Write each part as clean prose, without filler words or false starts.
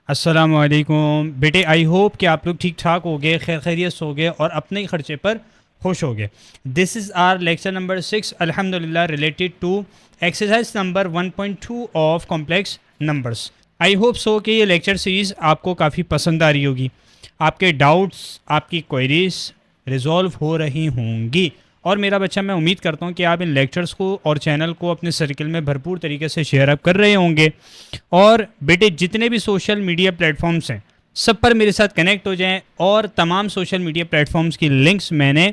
अस्सलामुअलैकुम बेटे, I hope कि आप लोग ठीक ठाक हो गए, खैर खैरियत हो गए और अपने ही खर्चे पर खुश हो गए। This is our lecture number 6 अल्हम्दुलिल्लाह related to exercise number 1.2 of complex numbers. I hope so कि ये लेक्चर सीरीज़ आपको काफ़ी पसंद आ रही होगी, आपके डाउट्स, आपकी क्वेरीज रिजॉल्व हो रही होंगी। और मेरा बच्चा, मैं उम्मीद करता हूँ कि आप इन लेक्चर्स को और चैनल को अपने सर्किल में भरपूर तरीके से शेयर अप कर रहे होंगे। और बेटे, जितने भी सोशल मीडिया प्लेटफॉर्म्स हैं सब पर मेरे साथ कनेक्ट हो जाएं, और तमाम सोशल मीडिया प्लेटफॉर्म्स की लिंक्स मैंने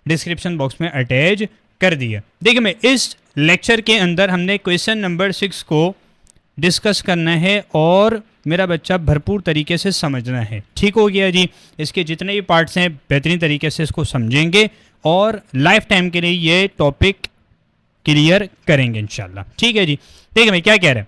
डिस्क्रिप्शन बॉक्स में अटैच कर दी है। देखिए, मैं इस लेक्चर के अंदर हमने क्वेश्चन नंबर 6 को डिस्कस करना है और मेरा बच्चा भरपूर तरीके से समझना है। ठीक हो गया जी। इसके जितने भी पार्ट्स हैं बेहतरीन तरीके से इसको समझेंगे और लाइफ टाइम के लिए ये टॉपिक क्लियर करेंगे इंशाल्लाह। ठीक है जी। देखिए, मैं क्या कह रहा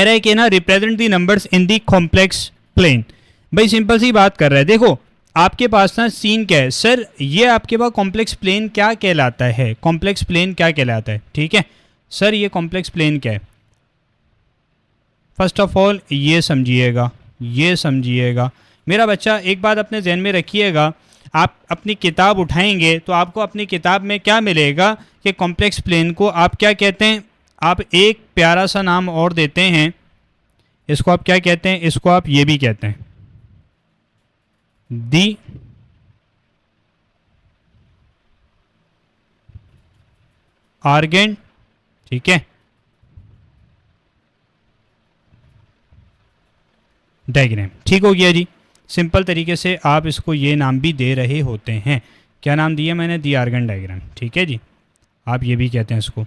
है, कि ना represent the numbers in the complex plane. भाई सिंपल सी बात कर रहा है। देखो, आपके पास ना सीन क्या है, सर ये आपके पास कॉम्प्लेक्स प्लेन क्या कहलाता है, कॉम्प्लेक्स प्लेन क्या कहलाता है। ठीक है सर, ये कॉम्प्लेक्स प्लेन क्या है। फर्स्ट ऑफ ऑल ये समझिएगा, ये समझिएगा मेरा बच्चा, एक बात अपने जहन में रखिएगा। आप अपनी किताब उठाएंगे तो आपको अपनी किताब में क्या मिलेगा कि कॉम्प्लेक्स प्लेन को आप क्या कहते हैं। आप एक प्यारा सा नाम और देते हैं, इसको आप क्या कहते हैं, इसको आप ये भी कहते हैं दी आर्गेन। ठीक है, डायग्राम। ठीक हो गया जी। सिंपल तरीके से आप इसको ये नाम भी दे रहे होते हैं। क्या नाम दिया मैंने, दी आर्गन डायग्राम। ठीक है जी, आप ये भी कहते हैं इसको।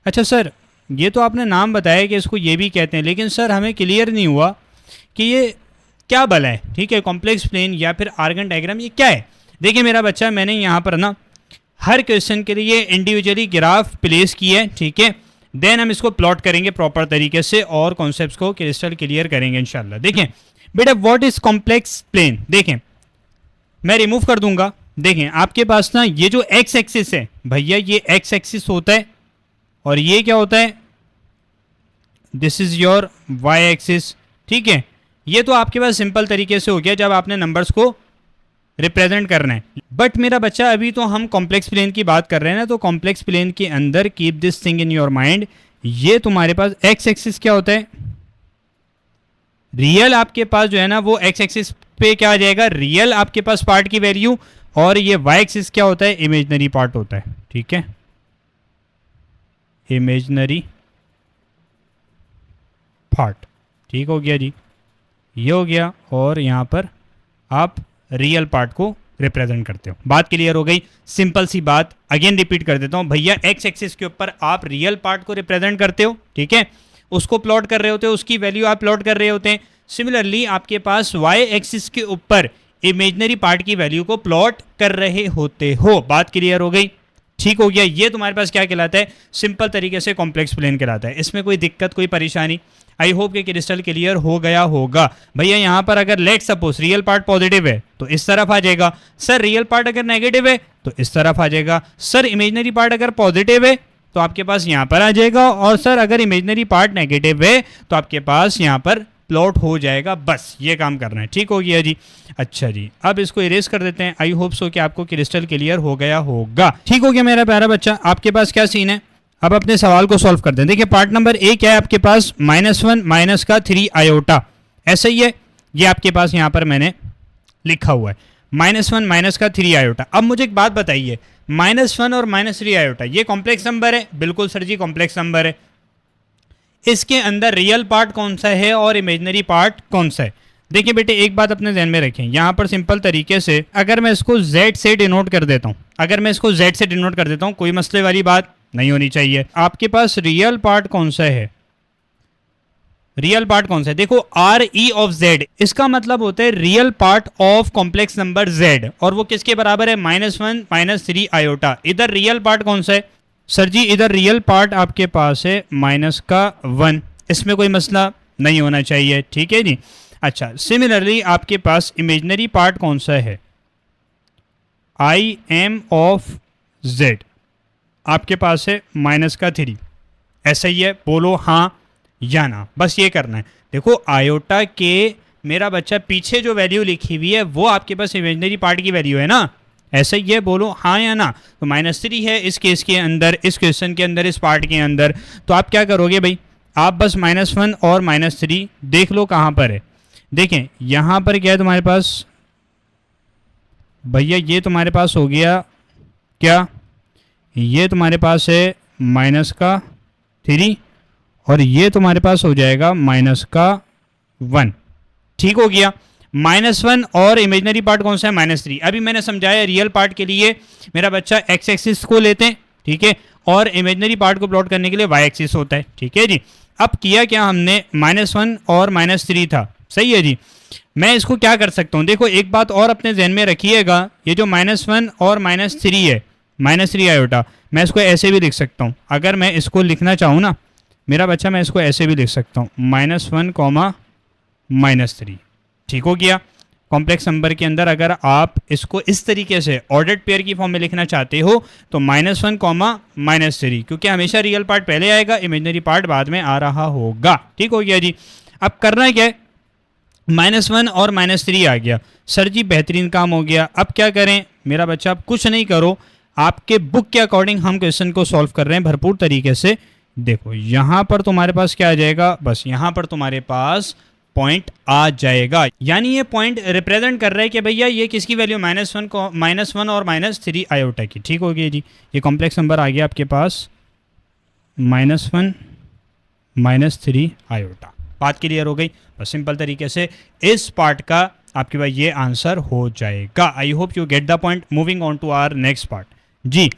अच्छा सर, ये तो आपने नाम बताया कि इसको ये भी कहते हैं, लेकिन सर हमें क्लियर नहीं हुआ कि ये क्या बल है। ठीक है, कॉम्प्लेक्स प्लेन या फिर आर्गन डायग्राम, ये क्या है। देखिए मेरा बच्चा, मैंने यहाँ पर ना हर क्वेश्चन के लिए इंडिविजुअली ग्राफ प्लेस किया है। ठीक है, देन हम इसको प्लॉट करेंगे प्रॉपर तरीके से और कॉन्सेप्ट्स को क्रिस्टल क्लियर करेंगे इंशाल्लाह। देखें बेटा, व्हाट इज कॉम्प्लेक्स प्लेन। देखें, मैं रिमूव कर दूंगा। देखें आपके पास ना ये जो एक्स एक्सिस है भैया, ये एक्स एक्सिस होता है और ये क्या होता है, this is your Y axis. ठीक है, ये तो आपके पास सिंपल तरीके से हो गया जब आपने नंबर्स को रिप्रेजेंट करना है। बट मेरा बच्चा, अभी तो हम कॉम्प्लेक्स प्लेन की बात कर रहे हैं ना, तो कॉम्प्लेक्स प्लेन के अंदर keep this thing in your mind, ये तुम्हारे पास एक्स एक्सिस क्या होता है, रियल आपके पास जो है ना वो एक्स एक्सिस पे क्या आ जाएगा, रियल आपके पास पार्ट की वैल्यू, और ये वाई एक्सिस क्या होता है, इमेजिनरी पार्ट होता है। ठीक है, इमेजिनरी पार्ट। ठीक हो गया जी, ये हो गया, और यहां पर आप रियल पार्ट को रिप्रेजेंट करते हो। बात क्लियर हो गई। सिंपल सी बात अगेन रिपीट कर देता हूं भैया, एक्स एक्सिस के ऊपर आप रियल पार्ट को रिप्रेजेंट करते हो। ठीक है, उसको प्लॉट कर रहे होते हो, उसकी वैल्यू आप प्लॉट कर रहे होते हैं। सिमिलरली आपके पास वाई एक्सिस के ऊपर इमेजिनरी पार्ट की वैल्यू को प्लॉट कर रहे होते हो। बात क्लियर हो गई। ठीक हो गया, ये तुम्हारे पास क्या कहलाता है, सिंपल तरीके से कॉम्प्लेक्स प्लेन कहलाता है। इसमें कोई दिक्कत, कोई परेशानी, आई होप कि क्रिस्टल क्लियर हो गया होगा। भैया यहाँ पर अगर let suppose real part positive है तो इस तरफ आ जाएगा, सर रियल पार्ट अगर नेगेटिव है तो इस तरफ आ जाएगा, सर इमेजिनरी पार्ट अगर पॉजिटिव है तो आपके पास यहाँ पर आ जाएगा, और सर अगर इमेजिनरी पार्ट नेगेटिव है तो आपके पास यहाँ पर प्लॉट हो जाएगा। बस ये काम करना है। ठीक हो गया जी। अच्छा जी, अब इसको इरेज कर देते हैं। आई होप सो कि आपको क्रिस्टल क्लियर हो गया होगा। ठीक हो गया मेरा प्यारा बच्चा, आपके पास क्या सीन है, अब अपने सवाल को सॉल्व कर दें। देखिए पार्ट नंबर ए क्या है आपके पास, -1 माइनस का 3 आयोटा, ऐसा ही है, ये आपके पास यहाँ पर मैंने लिखा हुआ है, -1 माइनस का 3 आयोटा। अब मुझे एक बात बताइए, -1 और -3 आयोटा ये कॉम्प्लेक्स नंबर है। बिल्कुल सर जी, कॉम्प्लेक्स नंबर है। इसके अंदर रियल पार्ट कौन सा है और इमेजिनरी पार्ट कौन सा है। देखिए बेटे, एक बात अपने ध्यान में रखें, यहाँ पर सिंपल तरीके से अगर मैं इसको z से डिनोट कर देता हूँ, अगर मैं इसको z से डिनोट कर देता हूँ, कोई मसले वाली बात नहीं होनी चाहिए। आपके पास रियल पार्ट कौन सा है, रियल पार्ट कौन सा है, देखो आर ई ऑफ जेड, इसका मतलब होता है real part of complex number z, और वो किसके बराबर है, -1 -3 आयोटा। इधर रियल पार्ट कौन सा है, सर जी इधर रियल पार्ट आपके पास है -1, इसमें कोई मसला नहीं होना चाहिए। ठीक है जी। अच्छा, सिमिलरली आपके पास इमेजिनरी पार्ट कौन सा है, आई एम ऑफ जेड, आपके पास है -3, ऐसा ही है, बोलो हाँ या ना, बस ये करना है। देखो आयोटा के मेरा बच्चा पीछे जो वैल्यू लिखी हुई है वो आपके पास इमेजिनरी पार्ट की वैल्यू है ना, ऐसे ही है, बोलो हाँ या ना। तो -3 है इस केस के अंदर, इस क्वेश्चन के अंदर, इस पार्ट के अंदर। तो आप क्या करोगे भाई, आप बस -1 और -3 देख लो कहाँ पर है। देखें यहाँ पर क्या है तुम्हारे पास भैया, ये तुम्हारे पास हो गया क्या, ये तुम्हारे पास है -3 और ये तुम्हारे पास हो जाएगा -1। ठीक हो गया। -1 और इमेजिनरी पार्ट कौन सा है, -3। अभी मैंने समझाया रियल पार्ट के लिए मेरा बच्चा x एक्सिस को लेते हैं, ठीक है, और इमेजिनरी पार्ट को प्लॉट करने के लिए y एक्सिस होता है, ठीक है जी। अब किया क्या हमने, -1 और -3 था, सही है जी। मैं इसको क्या कर सकता हूँ, देखो एक बात और अपने जहन में रखिएगा, ये जो -1 और -3 है, -3 आयोटा, मैं इसको ऐसे भी लिख सकता हूँ। अगर मैं इसको लिखना चाहूँ ना मेरा बच्चा, मैं इसको ऐसे भी लिख सकता हूँ, -1, -3। ठीक हो गया। कॉम्प्लेक्स नंबर के अंदर अगर आप इसको इस तरीके से ऑर्डर्ड पेयर की फॉर्म में लिखना चाहते हो तो -1, -3, क्योंकि हमेशा रियल पार्ट पहले आएगा, इमेजिनरी पार्ट बाद में आ रहा होगा। ठीक हो गया जी। अब करना क्या है, -1 और -3 आ गया, सर जी बेहतरीन काम हो गया। अब क्या करें मेरा बच्चा, आप कुछ नहीं करो, आपके बुक के अकॉर्डिंग हम क्वेश्चन को सॉल्व कर रहे हैं भरपूर तरीके से। देखो यहाँ पर तुम्हारे पास क्या आ जाएगा, बस यहाँ पर तुम्हारे पास पॉइंट आ जाएगा, यानी ये पॉइंट रिप्रेजेंट कर रहा है कि भैया ये किसकी वैल्यू, -1 और -3 आयोटा की। ठीक हो गया जी। ये कॉम्प्लेक्स नंबर आ गया आपके पास -1, -3 आयोटा। बात क्लियर हो गई। बस सिंपल तरीके से इस पार्ट का आपके पास ये आंसर हो जाएगा। I hope you get the point. Moving on to our next part G.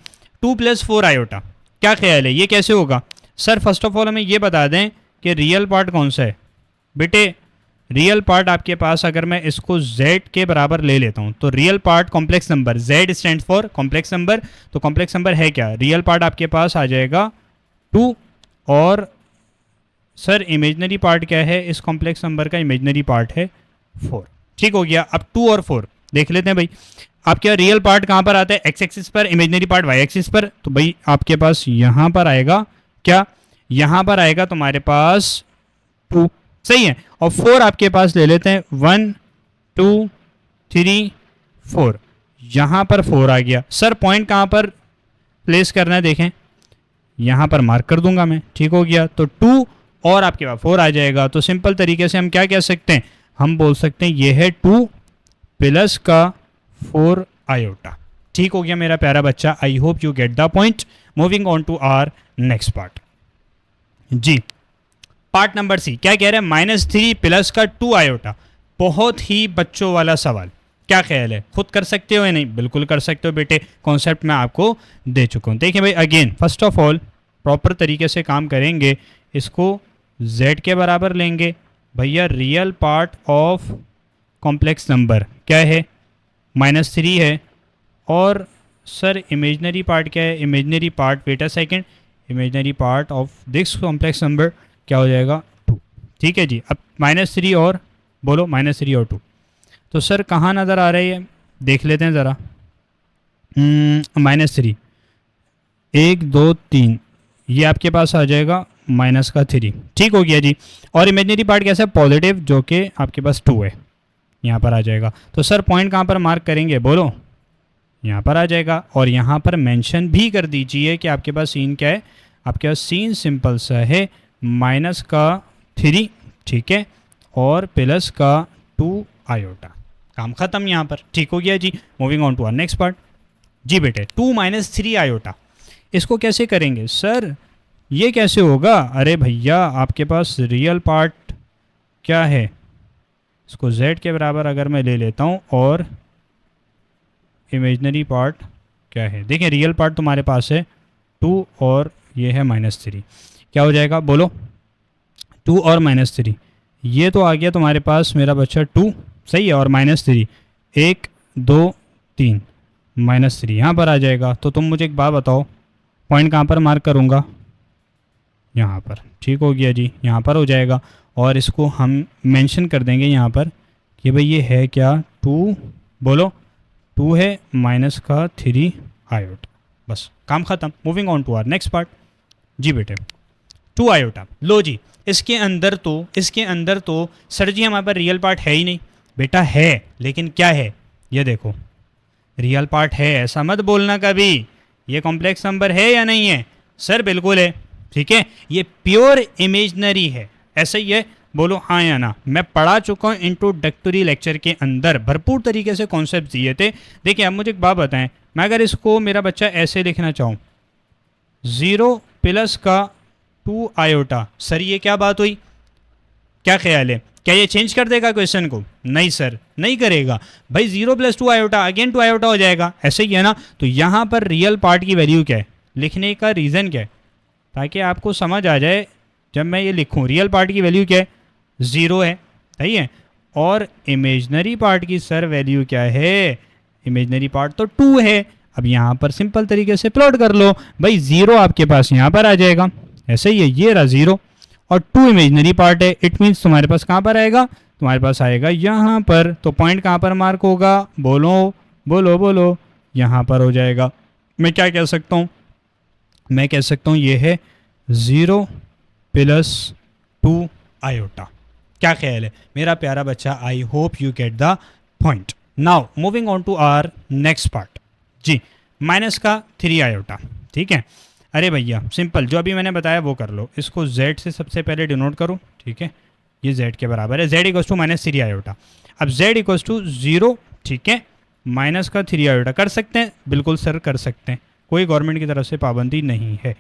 2 + 4 iota, क्या ख्याल है ये कैसे होगा। सर फर्स्ट ऑफ ऑल हमें ये बता दें कि रियल पार्ट कौन सा है। बेटे रियल पार्ट आपके पास, अगर मैं इसको z के बराबर ले लेता हूं तो real part complex number, z stand for complex number, तो कॉम्प्लेक्स नंबर है क्या, रियल पार्ट आपके पास आ जाएगा 2 और सर इमेजिनरी पार्ट क्या है, इस कॉम्प्लेक्स नंबर का इमेजिनरी पार्ट है 4। ठीक हो गया। अब 2 और 4 देख लेते हैं भाई। आपके रियल पार्ट कहाँ पर आता है, x एक्सिस पर, इमेजिनरी पार्ट y एक्सिस पर। तो भाई आपके पास यहाँ पर आएगा क्या, यहाँ पर आएगा तुम्हारे पास 2, सही है। और 4 आपके पास ले लेते हैं, 1 2 3 4, यहाँ पर 4 आ गया। सर पॉइंट कहाँ पर प्लेस करना है, देखें यहाँ पर मार्क कर दूंगा मैं। ठीक हो गया। तो 2 और आपके पास 4 आ जाएगा। तो सिंपल तरीके से हम क्या कह सकते हैं, हम बोल सकते हैं ये है 2 + का 4 आयोटा। ठीक हो गया मेरा प्यारा बच्चा। I hope you get the point. Moving on to our next part G. Part number C क्या कह रहे हैं, -3 + का 2 आयोटा। बहुत ही बच्चों वाला सवाल, क्या ख्याल है, खुद कर सकते हो या नहीं, बिल्कुल कर सकते हो बेटे, कॉन्सेप्ट मैं आपको दे चुका हूँ। देखिए भाई again first of all proper तरीके से काम करेंगे, इसको z के बराबर लेंगे। भैया real part of complex number क्या है, -3 है, और सर इमेजिनरी पार्ट क्या है, imaginary part, wait a second, imaginary part of this complex number क्या हो जाएगा 2। ठीक है जी। अब -3 और बोलो, -3 और 2, तो सर कहाँ नज़र आ रही है, देख लेते हैं ज़रा। -3 1 2 3, ये आपके पास आ जाएगा -3। ठीक हो गया जी। और इमेजिनरी पार्ट कैसा है, पॉजिटिव, जो कि आपके पास 2 है, यहाँ पर आ जाएगा। तो सर पॉइंट कहाँ पर मार्क करेंगे, बोलो, यहाँ पर आ जाएगा। और यहाँ पर मेंशन भी कर दीजिए कि आपके पास सीन क्या है, आपके पास सीन सिंपल सा है -3, ठीक है, और प्लस का 2 आयोटा। काम खत्म यहाँ पर। ठीक हो गया जी। Moving on to our next part जी। बेटे 2 - 3 आयोटा, इसको कैसे करेंगे सर, ये कैसे होगा। अरे भैया आपके पास रियल पार्ट क्या है, इसको z के बराबर अगर मैं ले लेता हूँ, और इमेजिनरी पार्ट क्या है, देखिए रियल पार्ट तुम्हारे पास है 2 और ये है -3, क्या हो जाएगा बोलो, 2 और -3, ये तो आ गया तुम्हारे पास मेरा बच्चा 2, सही है, और -3 1 2 3 -3 यहाँ पर आ जाएगा। तो तुम मुझे एक बात बताओ, पॉइंट कहाँ पर मार्क करूँगा, यहाँ पर। ठीक हो गया जी, यहाँ पर हो जाएगा। और इसको हम मेंशन कर देंगे यहाँ पर कि भाई ये है क्या 2, बोलो 2 है -3 आयोटा। बस काम खत्म। Moving on to our next part जी। बेटे 2 आयोटा। लो जी, इसके अंदर तो सर जी हमारे पास रियल पार्ट है ही नहीं। बेटा है, लेकिन क्या है, ये देखो रियल पार्ट है, ऐसा मत बोलना कभी। ये कॉम्प्लेक्स नंबर है या नहीं है? सर बिल्कुल है। ठीक है, ये प्योर इमेजनरी है, ऐसा ही है, बोलो हाँ या ना। मैं पढ़ा चुका हूँ इंट्रोडक्टरी लेक्चर के अंदर, भरपूर तरीके से कॉन्सेप्ट दिए थे। देखिए अब मुझे एक बात बताएं, मैं अगर इसको मेरा बच्चा ऐसे लिखना चाहूँ, 0 प्लस का 2 आयोटा, सर ये क्या बात हुई, क्या ख्याल है, क्या ये चेंज कर देगा क्वेश्चन को? नहीं सर, नहीं करेगा भाई। 0 प्लस 2 आयोटा अगेन 2 आयोटा हो जाएगा, ऐसे ही है ना। तो यहाँ पर रियल पार्ट की वैल्यू क्या है, लिखने का रीज़न क्या है, ताकि आपको समझ आ जाए जब मैं ये लिखूँ रियल पार्ट की वैल्यू क्या है, 0 है, सही है। और इमेजनरी पार्ट की सर वैल्यू क्या है, इमेजनरी पार्ट तो 2 है। अब यहाँ पर सिंपल तरीके से प्लॉट कर लो भाई, 0 आपके पास यहाँ पर आ जाएगा, ऐसे ही है, ये रहा 0 और 2 इमेजनरी पार्ट है। इट मीन्स तुम्हारे पास कहाँ पर आएगा, तुम्हारे पास आएगा यहाँ पर। तो पॉइंट कहाँ पर मार्क होगा, बोलो बोलो बोलो, यहाँ पर हो जाएगा। मैं क्या कह सकता हूँ, मैं कह सकता हूँ ये है 0 प्लस 2 आयोटा। क्या ख्याल है मेरा प्यारा बच्चा? I hope you get the point. Now moving on to our next part G, minus का 3 आयोटा। ठीक है, अरे भैया सिंपल, जो अभी मैंने बताया वो कर लो। इसको z से सबसे पहले डिनोट करो, ठीक है, ये z के बराबर है, z equals to minus 3 iota. अब z इक्वल्स टू 0, ठीक है, माइनस का 3 आयोटा कर सकते हैं, बिल्कुल सर कर सकते हैं, कोई गवर्नमेंट की तरफ से पाबंदी नहीं है।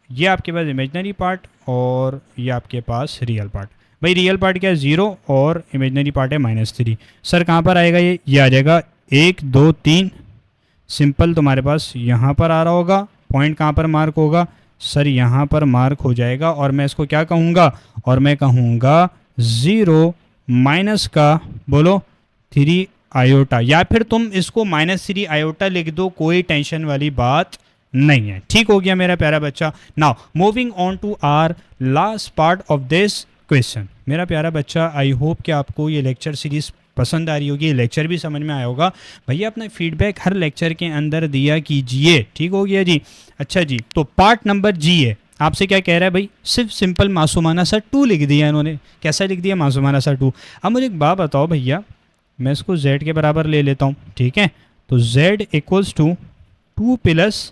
ये आपके पास इमेजनरी पार्ट और ये आपके पास रियल पार्ट। भाई रियल पार्ट क्या है, 0 और इमेजनरी पार्ट है -3। सर कहाँ पर आएगा ये आ जाएगा 1 2 3, सिंपल तुम्हारे पास यहाँ पर आ रहा होगा। पॉइंट कहाँ पर मार्क होगा, सर यहाँ पर मार्क हो जाएगा। और मैं इसको क्या कहूँगा, और मैं कहूँगा 0 माइनस का बोलो 3 आयोटा, या फिर तुम इसको -3 आयोटा लिख दो, कोई टेंशन वाली बात नहीं है। ठीक हो गया मेरा प्यारा बच्चा। Now moving on to our last part of this question. मेरा प्यारा बच्चा, आई होप कि आपको ये लेक्चर सीरीज पसंद आ रही होगी, ये लेक्चर भी समझ में आया होगा। भैया अपना फीडबैक हर लेक्चर के अंदर दिया कीजिए, ठीक हो गया जी। अच्छा जी, तो पार्ट नंबर जी है, आपसे क्या कह रहा है भाई, सिर्फ सिंपल मासूमाना सा 2 लिख दिया इन्होंने। कैसा लिख दिया, मासूमाना सा 2। अब मुझे एक बात बताओ भैया, मैं इसको z के बराबर ले लेता हूँ, ठीक है, तो z equals to 2 plus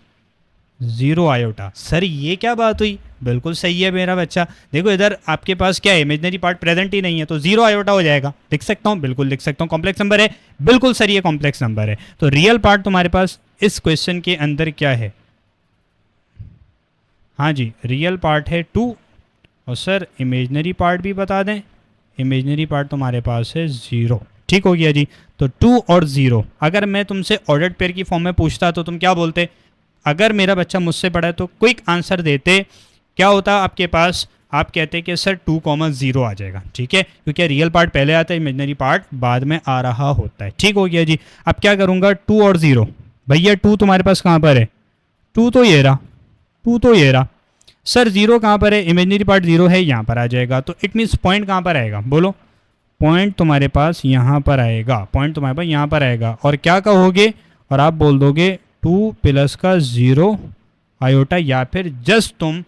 0 iota. Sir ये क्या बात हुई, बिल्कुल सही है मेरा बच्चा। देखो इधर आपके पास क्या है, इमेजनरी पार्ट प्रेजेंट ही नहीं है, तो 0 आयोटा हो जाएगा। लिख सकता हूँ, बिल्कुल लिख सकता हूँ, कॉम्प्लेक्स नंबर है, बिल्कुल सर ये कॉम्प्लेक्स नंबर है। तो रियल पार्ट तुम्हारे पास इस क्वेश्चन के अंदर क्या है, हाँ जी रियल पार्ट है 2, और सर इमेजनरी पार्ट भी बता दें, इमेजनरी पार्ट तुम्हारे पास है 0। ठीक हो गया जी। तो 2 और 0, अगर मैं तुमसे ऑर्डर्ड पेयर की फॉर्म में पूछता तो तुम क्या बोलते? अगर मेरा बच्चा मुझसे पढ़ा है तो क्विक आंसर देते, क्या होता आपके पास, आप कहते कि सर 2,0 आ जाएगा, ठीक है, क्योंकि रियल पार्ट पहले आता है, इमेजनरी पार्ट बाद में आ रहा होता है। ठीक हो गया जी। अब क्या करूँगा, 2 और 0, भैया 2 तुम्हारे पास कहाँ पर है, 2 तो ये रहा, 2 तो ये रहा। सर 0 कहाँ पर है, इमेजनरी पार्ट 0 है, यहाँ पर आ जाएगा। तो इट मीन्स पॉइंट कहाँ पर आएगा, बोलो, पॉइंट तुम्हारे पास यहाँ पर आएगा, पॉइंट तुम्हारे पास यहाँ पर आएगा। और क्या कहोगे, और आप बोल दोगे 2 प्लस का 0 आयोटा, या फिर जस्ट तुम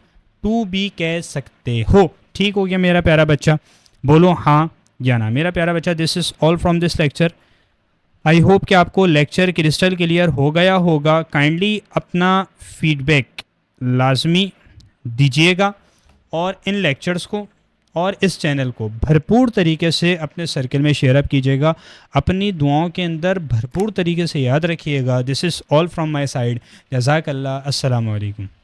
2 भी कह सकते हो। ठीक हो गया मेरा प्यारा बच्चा, बोलो हाँ या ना। मेरा प्यारा बच्चा, this is all from this lecture. I hope कि आपको लेक्चर क्रिस्टल क्लियर हो गया होगा। काइंडली अपना फीडबैक लाजमी दीजिएगा, और इन लेक्चर्स को और इस चैनल को भरपूर तरीके से अपने सर्कल में शेयर अप कीजिएगा। अपनी दुआओं के अंदर भरपूर तरीके से याद रखिएगा। This is all from my side. जज़ाकल्लाह। अस्सलामु अलैकुम।